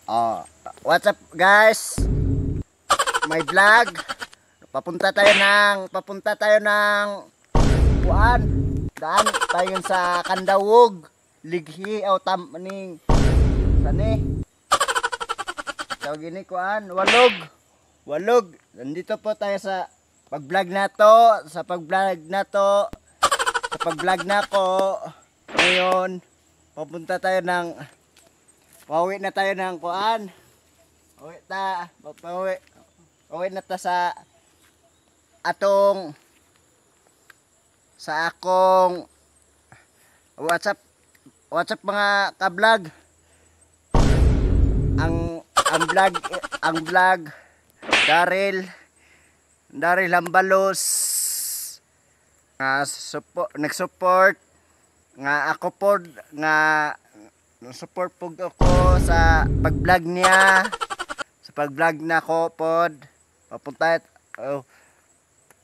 Oh, what's up guys? May vlog. Papunta tayo ng Buan. Daan tayo sa Kandawog, Lighi o ning sani. Tawag ini kuan, Walog. Nandito po tayo sa pag-vlog nako. Ngayon, pauwi na tayo ng kuan. Pauwi na ta sa akong WhatsApp mga ka-vlog. Ang vlog Daryl Hambalos nga nag-support nga ako pod nga support pug ako sa pag-vlog niya, sa pag-vlog nako pod. Papunta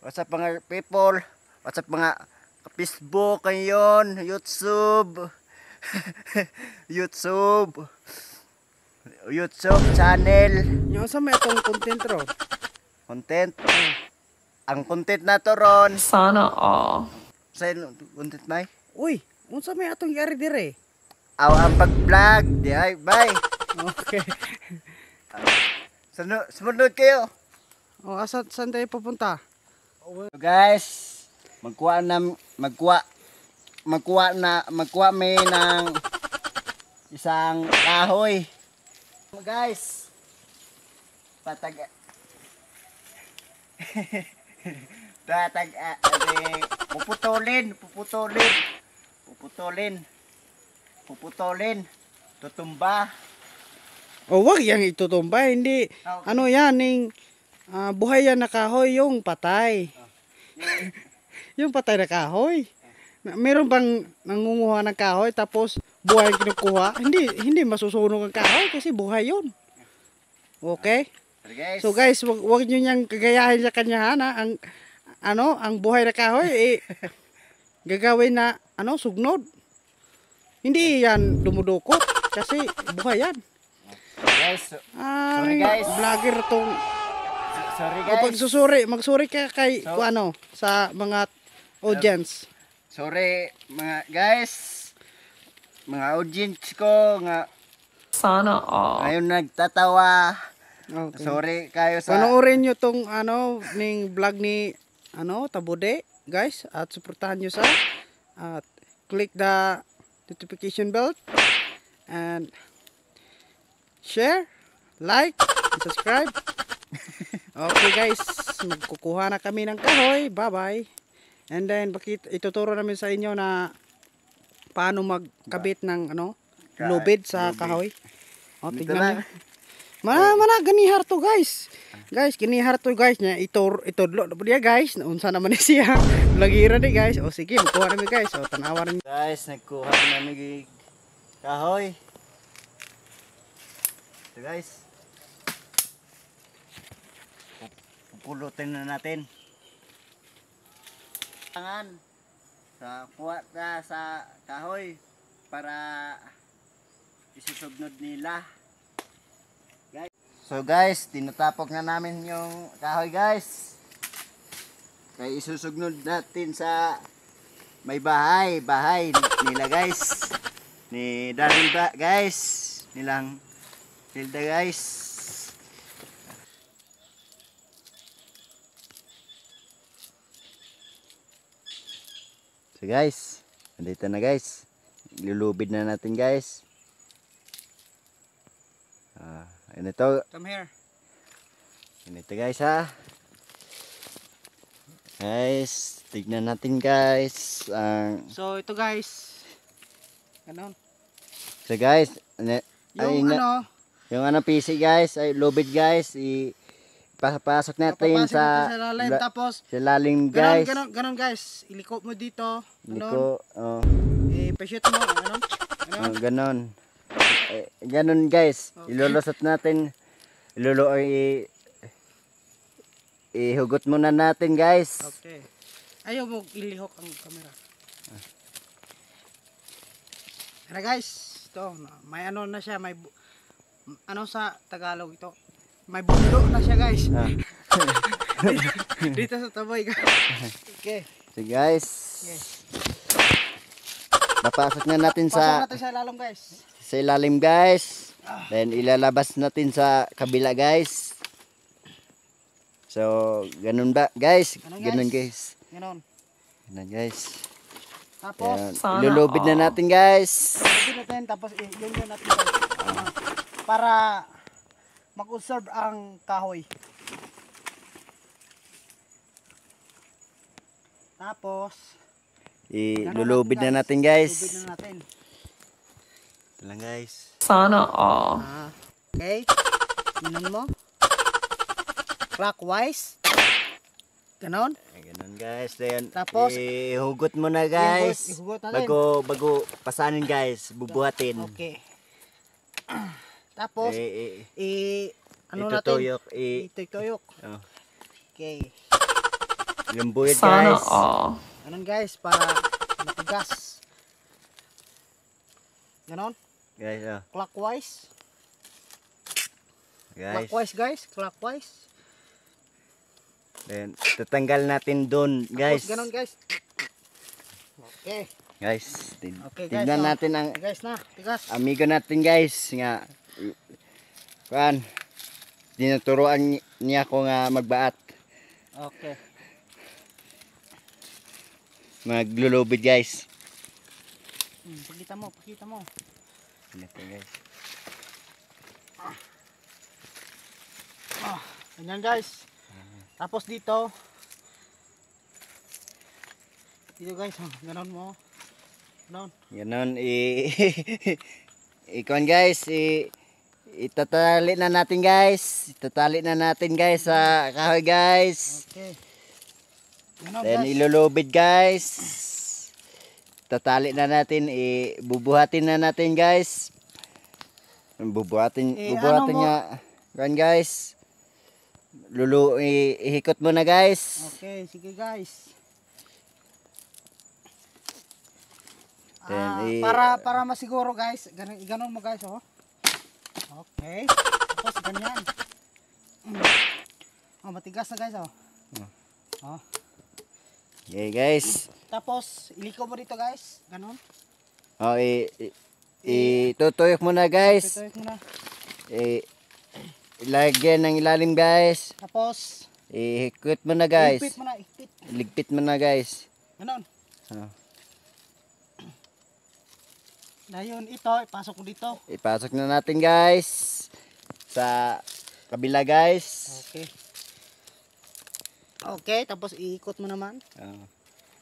what's up mga people, what's up mga Facebook ngayon, YouTube YouTube channel. Yung sa may itong content ro. Content. Ang content na to ron. Sana all. Sa content may? Uy, unsa may atong yari dire? Ang pag-vlog. Di ay, bye. Okay. Sumunod kayo. O saan tayo pupunta? So guys, magkuha may ng isang kahoy. Guys, puputulin, tutumba. O wag yang itutumba, hindi. Okay. Ano yan, buhay yan na kahoy, yung patay. Yung patay na kahoy. Meron bang nangunguha ng kahoy tapos buhay ang kinukuha? Hindi masusunog ang kahoy kasi buhay yun. Okay? So guys, wag niyo niyang kagayahin sa kanya na ang buhay na kahoy gagawin na sugnod. Hindi yan dumudukot kasi buhay yan. Guys, sorry guys. Vlogger tong Sorry guys. magsuri ka kay sa mga audience. Sorry mga guys. Mga audience ko nga Sana all. ngayon nagtatawa. Okay. Sorry kayo sa Panoorin nyo tong ning vlog ni Tabude, guys, at suportahan nyo sa at click the notification bell and share, like, and subscribe. Okay guys, magkukuha na kami ng kahoy. Bye-bye. And then ituturo namin sa inyo na paano magkabit ng lubid sa kahoy. O, tignan nyo. Mana ganihar to guys. Guys, ganihar to guys nya itodlo dia guys. Naunsa naman ni siya. Lagira ni guys. O sige, magkuha namin guys. O tanawa rin. guys, nagkuha na namin kahoy. Ito guys. Pupulutin na natin. Kuha ka sa kahoy para isusugnod nila. So guys, tinatapok na namin yung kahoy guys. Kaya isusugnod natin sa may bahay nila guys. Ni Daryl guys. Nilang Hilda guys. So guys, nandito na guys. Lulubid na natin guys. Ito. Come here. Ito guys ha. Guys, tignan natin guys. So ito guys. Ganon. So guys, yung PC guys, ay lubid guys, ipapasok natin sa lalim tapos sa lalim guys. Ganon guys. Iliko mo dito. Iliko, I-shoot mo ganon. Ganon. Ganon guys. Okay. Ilulusot natin. Ihugot muna natin guys. Okay. Ayaw mo ilihok ang camera. Ano guys, ito, may ano na siya, may ano sa Tagalog ito? May bundok na siya guys. Ah. Dito sa Taboy guys. Okay. So guys, Yes. napasok na natin Pasok sa natin sa ilalim guys. ilalim guys. Then ilalabas natin sa kabila guys. So, ganun ba guys? Ganun, Ganun guys. guys. Ganon. Ganun guys. Tapos, Ayan. Sana Ilulubid na all. natin guys. ilagay natin tapos yun natin guys. Para mag-conserve ang kahoy. Tapos, Ilulubid na natin Lubid guys. na natin. Ito lang guys. Sana all. Okay. Tingnan mo. Clockwise. Ganon. Ay, ganun guys. Then, Tapos, ihugot mo na guys. ihugot natin. Bago pasanin guys. Bubuhatin. Okay. Tapos, ano natin? Itutuyok. Ituyok. Oh. Okay. Yung buhit Sana guys. all. Ganon guys, para matigas. Ganon. Guys, oh. Clockwise. Guys. Clockwise guys. Clockwise. Then, tatanggal natin doon guys. Tapos ganon guys. Okay. Guys, Okay guys. tignan natin ang Guys na. Tigas. amigo natin guys. Nga, kan, tinuturuan niya ako nga magbaat. Okay. Maglulubid guys. Pakita mo. Pakita mo. Ito guys. Ganyan guys. Tapos dito. Dito guys. Ganon mo. Ganon. Ganon, ikuan guys, itatali na natin guys. Itatali na natin guys sa kahoy guys. Okay. Ganon Then guys. ilulubid guys. Tatali na natin, bubuhatin na natin guys. Bubuhatin ano mo? nga. Kan guys. Ihikot mo na guys. Okay, sige guys. Then, Para masiguro guys, ganon mo guys, oh. Okay. Tapos ganyan. Oh, matigas na guys, oh. Oh. Okay guys. Tapos iliko mo dito guys, ganon. Oh, itutuyok mo na guys. Ito mo na. Ilagyan ng ilalim guys. Tapos Ihikot mo na guys. ipit mo na, ipit. Ligpit mo na guys. Ganon. Oh. Ngayon ito, ipasok ko dito. Ipasok na natin guys. Sa kabila guys. Okay. Okay, tapos iikot mo naman. Oh.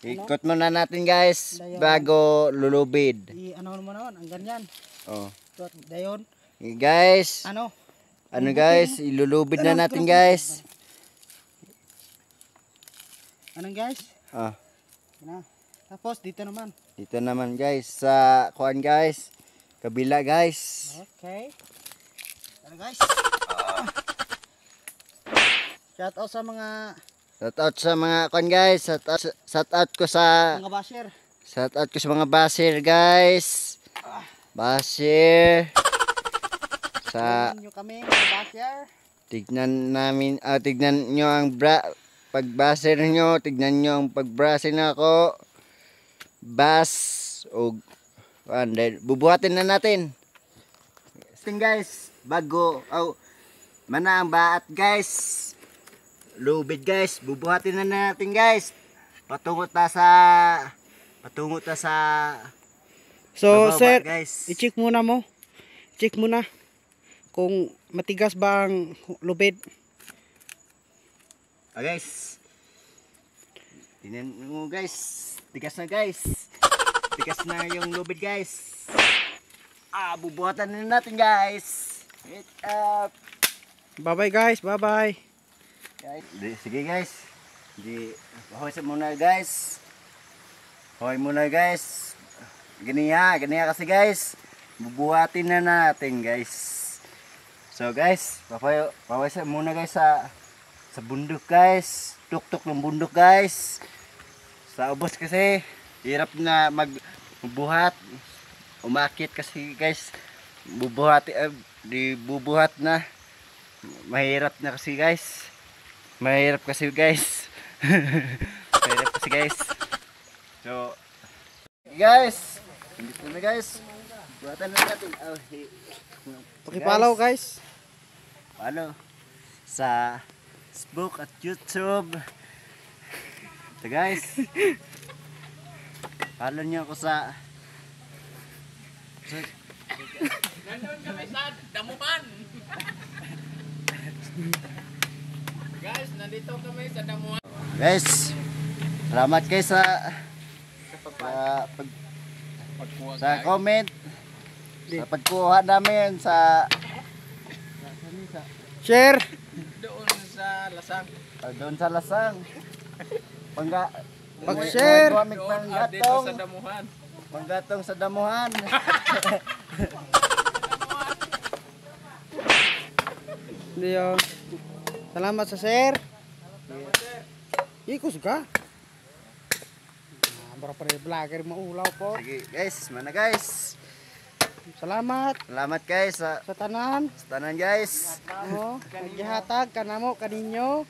Ikot mo na natin guys. Dayon. Bago lulubid. Ano mo naman, ang ganyan. Oh. Ikot, dayon. Guys. Ano? Ano guys? Ilulubid na natin guys. Anong guys? Oh. Na. Tapos dito naman. Dito naman guys. Sa kuan guys. Kabila guys. Okay. Ano guys? Shout out sa mga Shout out sa mga kuan guys. Shout out ko sa basher. shout out ko sa mga basher guys. Basher. Sa Tignan nyo kami mga basher. tignan nyo ang pagbaser nyo, tignan nyo ang pagbraser na ako. Bas o bubuhatin na natin. Guys, bago mana ang baat guys. Lubid guys, bubuhatin na natin guys. Patungo ta sa So bababa, sir, guys. i-check muna mo. Check muna kung matigas ba ang lubid. Guys. Tingnan mo guys. Tigas na guys. Tigas na yung lubid guys. Bubuhatan na natin guys. Wait up. Bye-bye guys, bye-bye. Sige guys. Hoy sa muna guys. Hoy muna guys. Ganiya kasi guys. Bubuhatin na natin guys. So guys, papay sa muna guys sa bundok guys. Tuktok ng bundok guys. Sa ubos kasi hirap na magbuhat. Umakit kasi guys. bubuhat na. Mahirap na kasi guys. Mahirap kasi guys. Mahirap kasi guys. So guys, dito na guys. Buhatan na natin. Paki-follow guys. Follow sa Facebook at YouTube. Ito guys. Follow niyo ako sa Nandun kami sa Damuhan. Guys, nandito kami sa Damuhan. guys. Salamat guys sa comment. Sa pagkuha namin sa Share. Doon sa Lasang. doon sa Lasang. Pag-share. Dito sa Damuhan. Panggatong sa Damuhan. Hindi yun. Salamat sa share. Ikos ka. Bara pa rin vlogger maulaw po. Sige guys, mana guys. Salamat Salamat guys sa sa tanan. tanan guys. Oh, naghihatag kanamo kaninyo.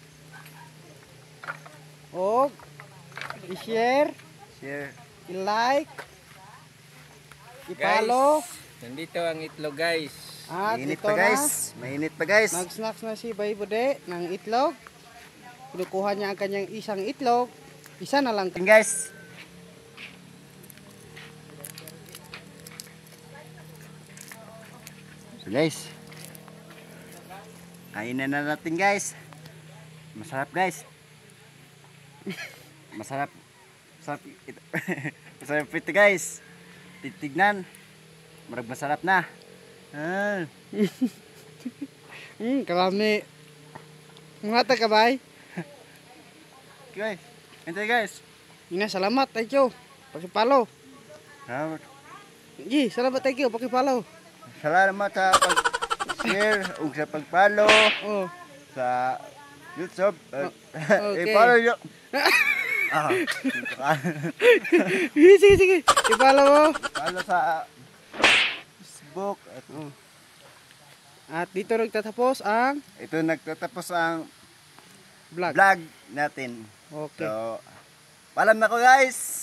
Og i-share, Share. i-like, i-follow. Nandito ang itlog guys. At Mainit ito pa na. guys. Mainit pa guys. Nag-snacks na si Baybude ng itlog. Kinukuha niya ang kanyang isang itlog. Isa na lang. Guys. So guys. Kainan na natin guys. Masarap guys. Masarap. Masarap ito. Masarap ito guys. Titignan. Marag masarap na. Kalami. Mungata ka bay. Guys. Ito guys. Ina, salamat. Thank you. Paki-follow. Salamat. Gi, salamat. Thank you. Paki-follow. Salamat sa pag-share ug sa pag-follow Oh. sa YouTube. Okay. I-follow nyo. Sige, sige. I-follow mo. Follow sa Facebook. At dito nagtatapos ang Ito nagtatapos ang vlog. vlog natin. Okay. So, paalam na ko guys.